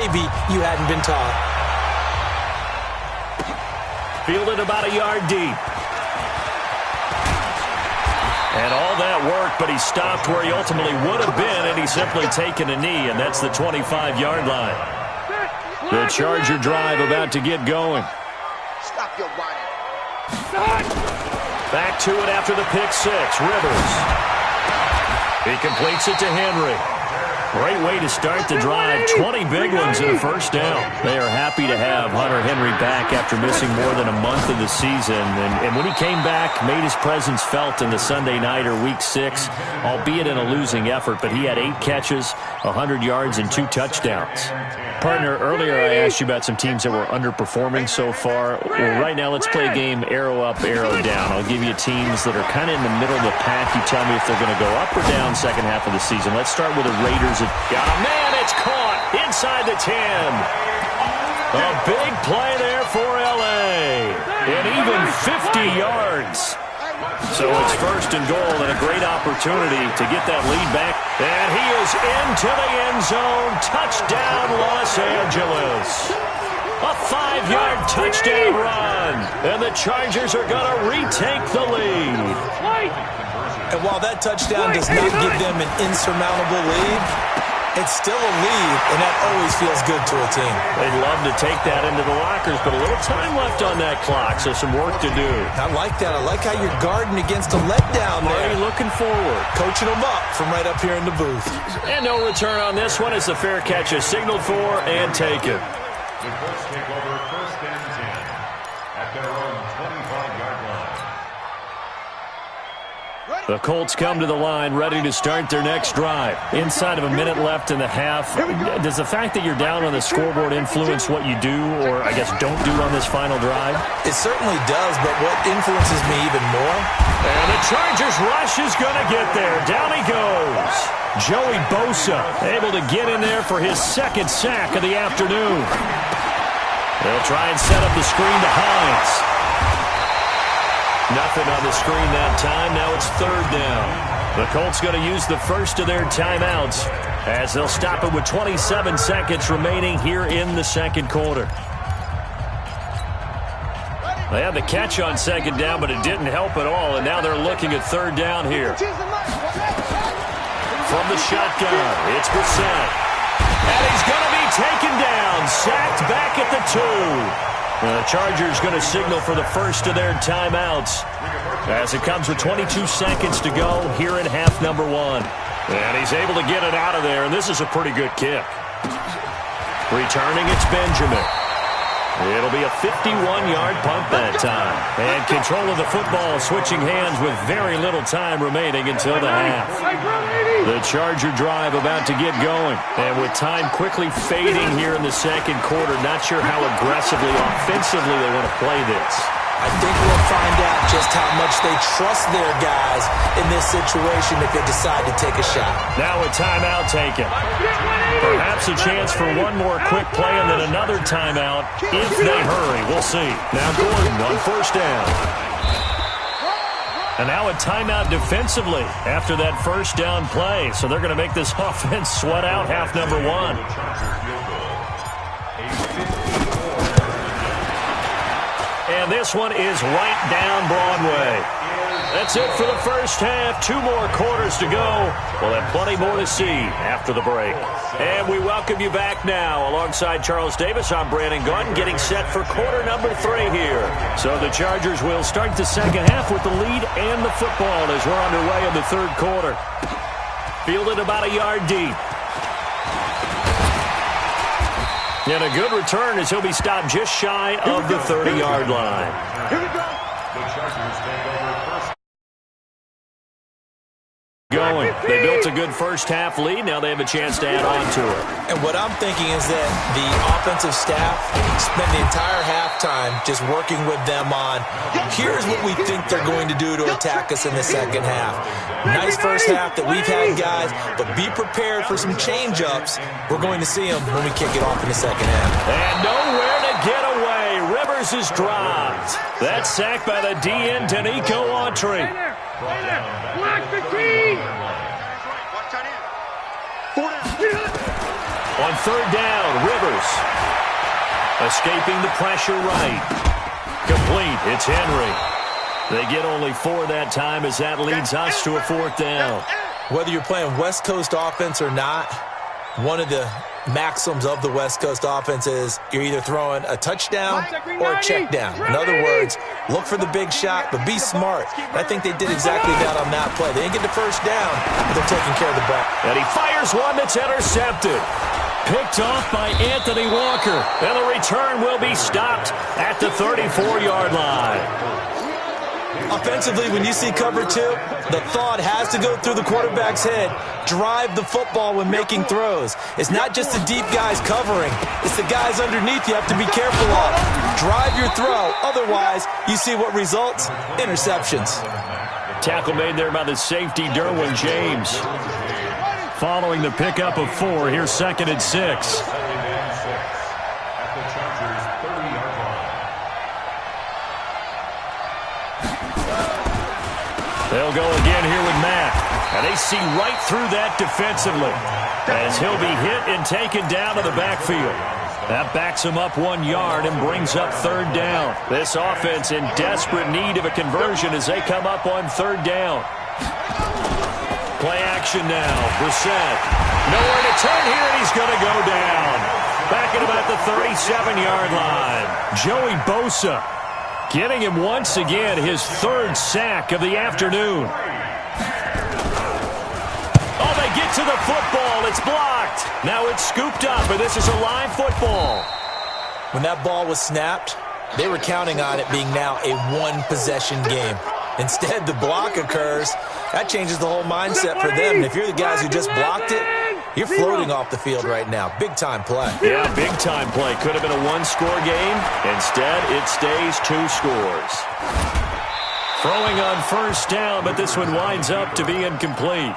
Maybe you hadn't been taught. Fielded about a yard deep. And all that work, but he stopped where he ultimately would have been, and he's simply taken a knee, and that's the 25-yard line. The Charger drive about to get going. Stop your whining. Back to it after the pick six. Rivers. He completes it to Henry. Great way to start the drive. 20 big ones in a first down. They are happy to have Hunter Henry back after missing more than a month of the season. And when he came back, made his presence felt in the Sunday nighter week 6, albeit in a losing effort. But he had 8 catches, 100 yards, and 2 touchdowns. Partner, earlier I asked you about some teams that were underperforming so far. Well, right now, let's play a game arrow up, arrow down. I'll give you teams that are kind of in the middle of the pack. You tell me if they're going to go up or down second half of the season. Let's start with the Raiders. Got a man, it's caught inside the 10. A big play there for L.A. And even 50 yards. So it's first and goal and a great opportunity to get that lead back. And he is into the end zone. Touchdown, Los Angeles. A 5-yard touchdown run. And the Chargers are going to retake the lead. And while that touchdown does not give them an insurmountable lead, it's still a lead, and that always feels good to a team. They'd love to take that into the lockers, but a little time left on that clock, so some work to do. I like that. I like how you're guarding against a letdown there. Already looking forward. Coaching them up from right up here in the booth. And no return on this one as the fair catch is signaled for and taken. The Colts take over first and 10 at their own 25-yard line. The Colts come to the line ready to start their next drive. Inside of a minute left in the half, does the fact that you're down on the scoreboard influence what you do or, I guess, don't do on this final drive? It certainly does, but what influences me even more? And the Chargers rush is going to get there. Down he goes. Joey Bosa able to get in there for his second sack of the afternoon. They'll try and set up the screen to Hines. Nothing on the screen that time. Now it's third down. The Colts going to use the first of their timeouts as they'll stop it with 27 seconds remaining here in the second quarter. They had the catch on second down, but it didn't help at all, and now they're looking at third down here. From the shotgun, it's Brissett. And he's going to be taken down, sacked back at the 2. The Chargers going to signal for the first of their timeouts as it comes with 22 seconds to go here in half number 1. And he's able to get it out of there, and this is a pretty good kick. Returning, it's Benjamin. It'll be a 51-yard punt that time. And control of the football switching hands with very little time remaining until the half. The Charger drive about to get going. And with time quickly fading here in the second quarter, not sure how aggressively, offensively they want to play this. I think we'll find out just how much they trust their guys in this situation if they decide to take a shot. Now a timeout taken. Perhaps a chance for one more quick play and then another timeout if they hurry. We'll see. Now Gordon on first down. And now a timeout defensively after that first down play. So they're going to make this offense sweat out half number 1. And this one is right down Broadway. That's it for the first half. 2 more quarters to go. We'll have plenty more to see after the break. And we welcome you back now. Alongside Charles Davis, I'm Brandon Gaudin, getting set for quarter number 3 here. So the Chargers will start the second half with the lead and the football as we're underway in the third quarter. Fielded about a yard deep. And a good return as he'll be stopped just shy of the 30-yard line. Here we go. The Chargers take over first. Going. They built a good first half lead. Now they have a chance to add on to it. And what I'm thinking is that the offensive staff spent the entire halftime just working with them on, here's what we think they're going to do to attack us in the second half. Nice first half that we've had, guys, but be prepared for some change-ups. We're going to see them when we kick it off in the second half. And nowhere to get away. Rivers is dropped. That's sacked by the DN, Danico Autry. Block the team. On On third down, Rivers. Escaping the pressure right. Complete. It's Henry. They get only 4 that time as that leads us to a 4th down. Whether you're playing West Coast offense or not, one of the maxims of the West Coast offense is you're either throwing a touchdown or a check down. In other words, look for the big shot, but be smart. And I think they did exactly that on that play. They didn't get the first down, but they're taking care of the ball. And he fires one that's intercepted. Picked off by Anthony Walker. And the return will be stopped at the 34-yard line. Offensively, when you see cover 2, the thought has to go through the quarterback's head. Drive the football when making throws. It's not just the deep guys covering. It's the guys underneath you have to be careful of. Drive your throw. Otherwise, you see what results? Interceptions. Tackle made there by the safety, Derwin James. Following the pickup of 4, here's 2nd and 6. They'll go again here with Matt. And they see right through that defensively as he'll be hit and taken down to the backfield. That backs him up 1 yard and brings up 3rd down. This offense in desperate need of a conversion as they come up on 3rd down. Play action now. Brissett. Nowhere to turn here, and he's going to go down. Back at about the 37-yard line. Joey Bosa getting him once again his 3rd sack of the afternoon. Oh, they get to the football. It's blocked. Now it's scooped up, and this is a live football. When that ball was snapped, they were counting on it being now a 1-possession game. Instead, the block occurs. That changes the whole mindset for them. And if you're the guys who just blocked it, you're floating off the field right now. Big-time play. Yeah, big-time play. Could have been a 1-score game. Instead, it stays 2 scores. Throwing on 1st down, but this one winds up to be incomplete.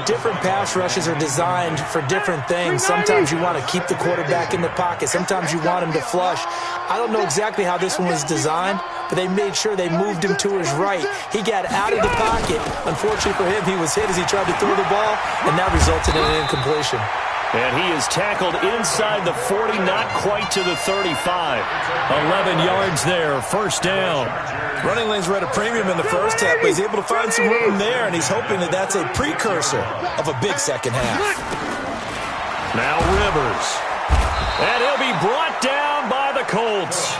Different pass rushes are designed for different things. Sometimes you want to keep the quarterback in the pocket. Sometimes you want him to flush. I don't know exactly how this one was designed, but they made sure they moved him to his right. He got out of the pocket. Unfortunately for him, he was hit as he tried to throw the ball, and that resulted in an incompletion. And he is tackled inside the 40, not quite to the 35. 11 yards there, 1st down. Running lanes were at a premium in the first half, but he's able to find some room there, and he's hoping that that's a precursor of a big second half. Now Rivers. And he'll be brought down by the Colts.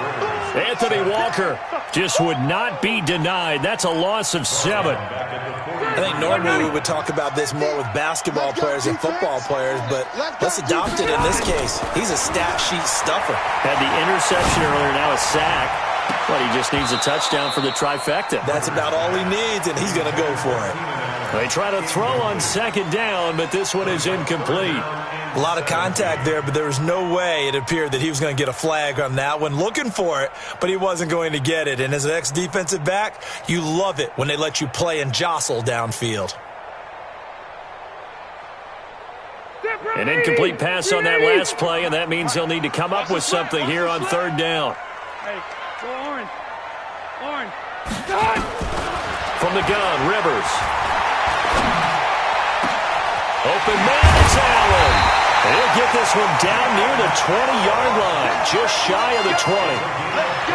Anthony Walker just would not be denied. That's a loss of 7. I think normally we would talk about this more with basketball players and football players, but let's adopt it in this case. He's a stat sheet stuffer. Had the interception earlier, now a sack. But he just needs a touchdown for the trifecta. That's about all he needs, and he's going to go for it. They try to throw on 2nd down, but this one is incomplete. A lot of contact there, but there was no way it appeared that he was going to get a flag on that one. Looking for it, but he wasn't going to get it. And as an ex-defensive back, you love it when they let you play and jostle downfield. An incomplete pass on that last play, and that means they'll need to come up with something here on 3rd down. Hey, go orange. Orange. From the gun, Rivers. Open man, it's Allen. And he'll get this one down near the 20-yard line, just shy of the 20.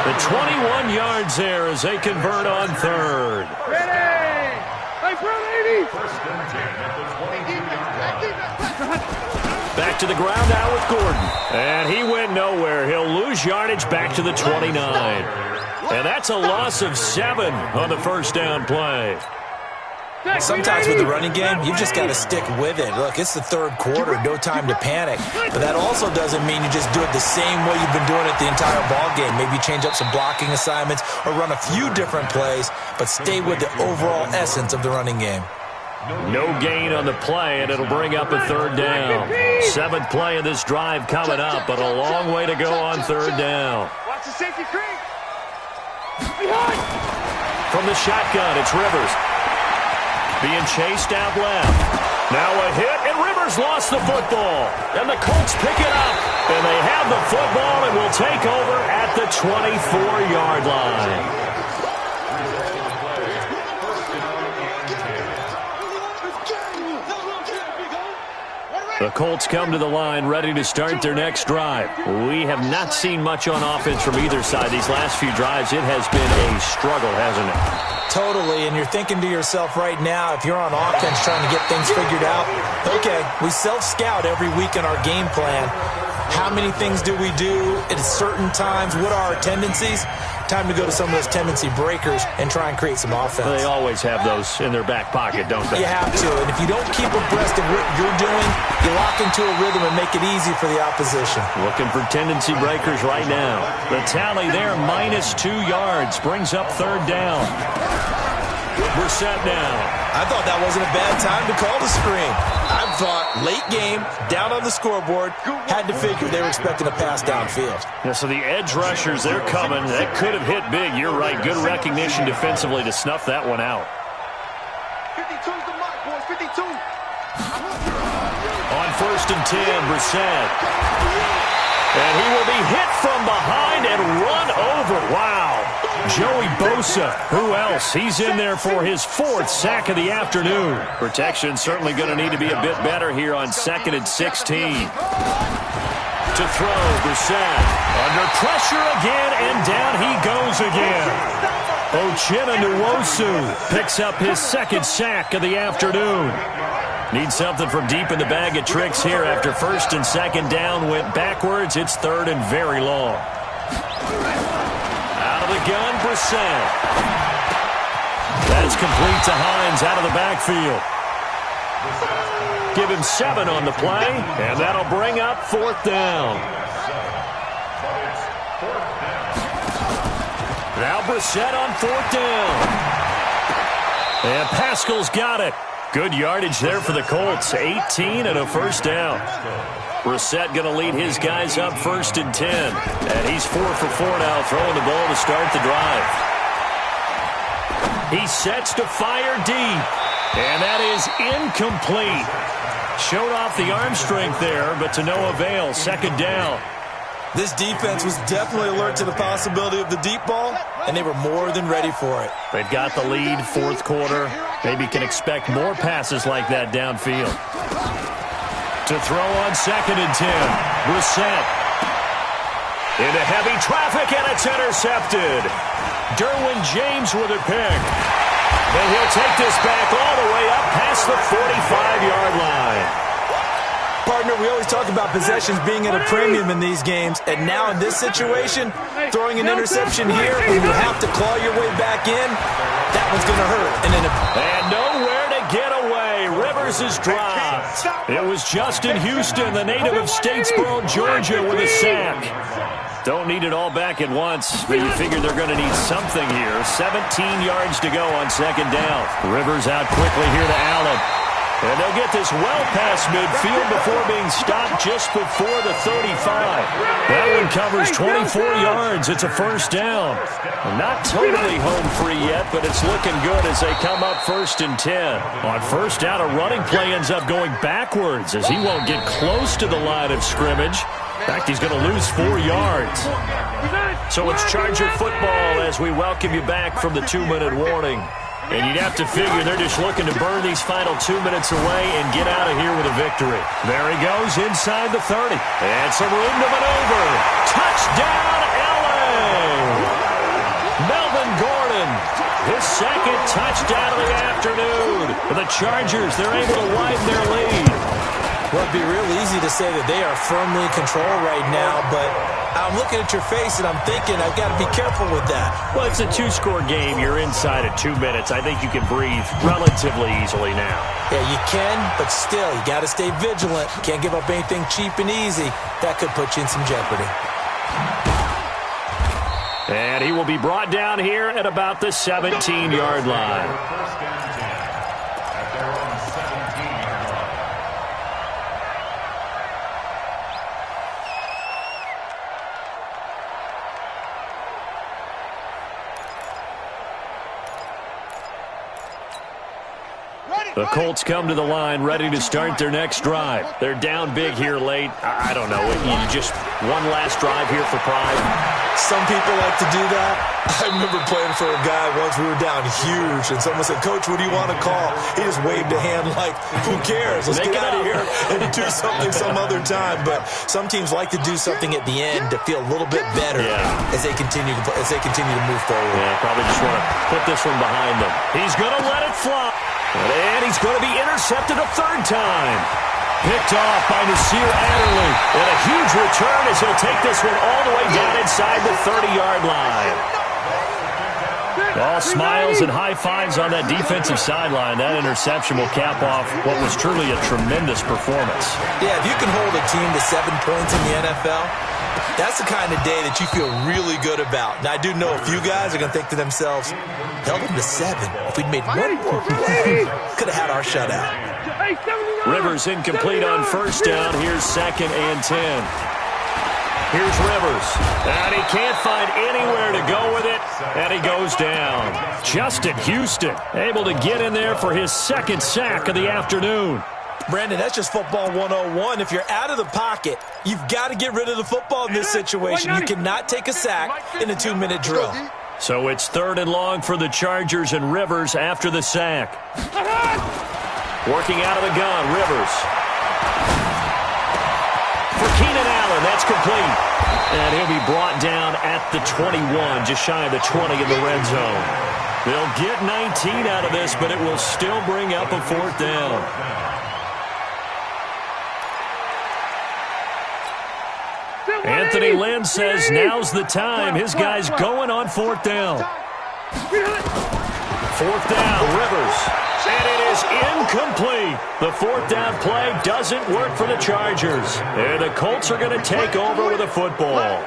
The 21 yards there as they convert on 3rd. Ready! Hey, front 80! Back to the ground now with Gordon. And he went nowhere. He'll lose yardage back to the 29. And that's a loss of 7 on the 1st down play. Sometimes with the running game, you've just got to stick with it. Look, it's the 3rd quarter, no time to panic. But that also doesn't mean you just do it the same way you've been doing it the entire ball game. Maybe change up some blocking assignments or run a few different plays, but stay with the overall essence of the running game. No gain on the play, and it'll bring up a 3rd down. 7th play of this drive coming up, but a long way to go on 3rd down. Watch the safety creek. From the shotgun, it's Rivers. Being chased out left. Now a hit, and Rivers lost the football. And the Colts pick it up. And they have the football and will take over at the 24-yard line. The Colts come to the line ready to start their next drive. We have not seen much on offense from either side. These last few drives, it has been a struggle, hasn't it? Totally, and you're thinking to yourself right now, if you're on offense trying to get things figured out, okay, we self-scout every week in our game plan. How many things do we do at certain times? What are our tendencies? Time to go to some of those tendency breakers and try and create some offense. They always have those in their back pocket, don't they? You have to, and if you don't keep abreast of what you're doing, you lock into a rhythm and make it easy for the opposition. Looking for tendency breakers right now. The tally there, -2 yards, brings up third down. Brissett now. I thought that wasn't a bad time to call the screen. I thought late game, down on the scoreboard, had to figure they were expecting a pass downfield. Yeah, so the edge rushers, they're coming. That could have hit big. You're right. Good recognition defensively to snuff that one out. 52's the mark, boys. 52. On 1st and 10, Brissett. And he will be hit from behind and run over. Wow. Joey Bosa. Who else? He's in there for his 4th sack of the afternoon. Protection certainly going to need to be a bit better here on 2nd and 16. To throw, Brissett. Under pressure again, and down he goes again. Uchenna Nwosu picks up his 2nd sack of the afternoon. Needs something from deep in the bag of tricks here after 1st and 2nd down went backwards. It's 3rd and very long. Out of the gun, Brissett. That's complete to Hines out of the backfield. Give him 7 on the play, and that'll bring up 4th down. Now Brissett on 4th down. And Pascal's got it. Good yardage there for the Colts. 18 and a 1st down. Brissett going to lead his guys up 1st and 10. And he's 4 for 4 now, throwing the ball to start the drive. He sets to fire deep. And that is incomplete. Showed off the arm strength there, but to no avail. 2nd down. This defense was definitely alert to the possibility of the deep ball, and they were more than ready for it. They've got the lead, 4th quarter. Maybe can expect more passes like that downfield. To throw on 2nd and 10. Brissett. Into heavy traffic, and it's intercepted. Derwin James with a pick. And he'll take this back all the way up past the 45-yard line. Partner, we always talk about possessions being at a premium in these games, and now in this situation, throwing an interception here when you have to claw your way back in, that one's going to hurt. And nowhere to get away. Rivers is dropped. It was Justin Houston, the native of Statesboro, Georgia, with a sack. Don't need it all back at once, but you figure they're going to need something here. 17 yards to go on 2nd down. Rivers out quickly here to Allen. And they'll get this well past midfield before being stopped just before the 35. That one covers 24 yards. It's a 1st down. Not totally home free yet, but it's looking good as they come up 1st and 10. On 1st down, a running play ends up going backwards as he won't get close to the line of scrimmage. In fact, he's going to lose 4 yards. So it's Charger football as we welcome you back from the 2-minute warning. And you'd have to figure they're just looking to burn these final 2 minutes away and get out of here with a victory. There he goes inside the 30. And some room to maneuver. Touchdown, L.A. Melvin Gordon, his 2nd touchdown of the afternoon. For the Chargers, they're able to widen their lead. Well, it'd be real easy to say that they are firmly in control right now, but I'm looking at your face and I'm thinking I've got to be careful with that. Well, it's a 2-score game. You're inside at 2 minutes. I think you can breathe relatively easily now. Yeah, you can, but still, you got to stay vigilant. Can't give up anything cheap and easy. That could put you in some jeopardy. And he will be brought down here at about the 17-yard line. Ready? The Colts come to the line ready to start their next drive. They're down big here late. I don't know. You just one last drive here for pride. Some people like to do that. I remember playing for a guy once. We were down huge, and someone said, "Coach, what do you want to call?" He just waved a hand like, "Who cares? Let's get out of here and do something some other time." But some teams like to do something at the end to feel a little bit better as they continue to move forward. Yeah, probably just want to put this one behind them. He's going to let it fly. And he's going to be intercepted a third time. Picked off by Nasir Adderley. And a huge return as he'll take this one all the way down inside the 30-yard line. All smiles and high fives on that defensive sideline. That interception will cap off what was truly a tremendous performance. Yeah, if you can hold a team to 7 points in the NFL, that's the kind of day that you feel really good about. Now, I do know a few guys are going to think to themselves, held them to 7. If we'd made one more play, could have had our shutout. Rivers incomplete on first down. Here's 2nd and 10. Here's Rivers. And he can't find anywhere to go with it. And he goes down. Justin Houston able to get in there for his 2nd sack of the afternoon. Brandon, that's just football 101. If you're out of the pocket, you've got to get rid of the football in this situation. You cannot take a sack in a 2-minute drill. So it's 3rd and long for the Chargers, and Rivers after the sack. Working out of the gun, Rivers. For Keenan Allen, that's complete. And he'll be brought down at the 21, just shy of the 20 in the red zone. They'll get 19 out of this, but it will still bring up a 4th down. Anthony Lynn says now's the time. His guy's going on 4th down. 4th down, Rivers. And it is incomplete. The 4th down play doesn't work for the Chargers. And the Colts are going to take over with a football.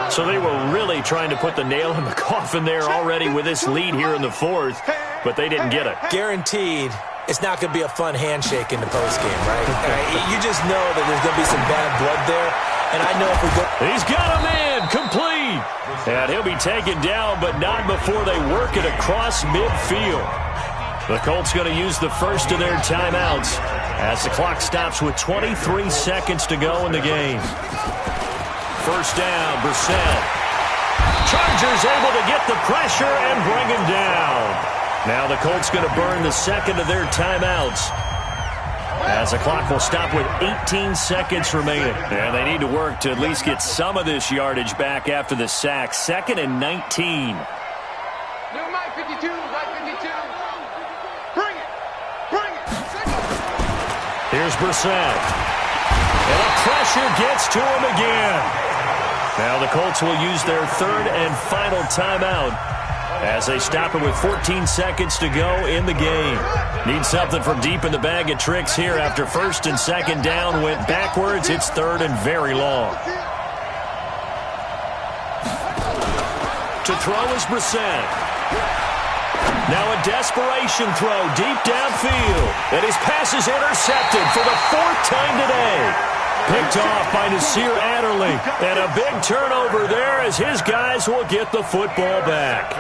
So they were really trying to put the nail in the coffin there already with this lead here in the 4th, but they didn't get it. Guaranteed. It's not going to be a fun handshake in the postgame, right? You just know that there's going to be some bad blood there. And I know if we go... He's got a man, complete. And he'll be taken down, but not before they work it across midfield. The Colts going to use the first of their timeouts as the clock stops with 23 seconds to go in the game. First down, Brissett. Chargers able to get the pressure and bring him down. Now the Colts going to burn the 2nd of their timeouts as the clock will stop with 18 seconds remaining. And they need to work to at least get some of this yardage back after the sack. 2nd and 19. No, Mike 52, Mike 52. Bring it. Bring it. Here's Brissett. And the pressure gets to him again. Now the Colts will use their 3rd and final timeout as they stop it with 14 seconds to go in the game. Need something from deep in the bag of tricks here after 1st and 2nd down went backwards. It's 3rd and very long. To throw is Brissett. Now a desperation throw deep downfield. And his pass is intercepted for the 4th time today. Picked off by Nasir Adderley. And a big turnover there as his guys will get the football back.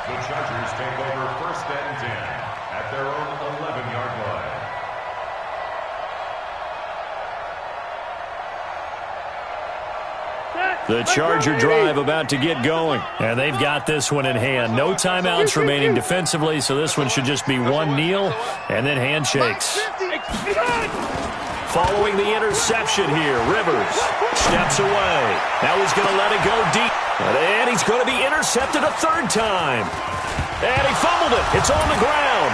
The Chargers take over 1st and 10 at their own 11-yard line. The Charger drive about to get going. And they've got this one in hand. No timeouts remaining defensively, so this one should just be one kneel and then handshakes. Following the interception here, Rivers steps away. Now he's going to let it go deep. And he's going to be intercepted a 3rd time. And he fumbled it. It's on the ground.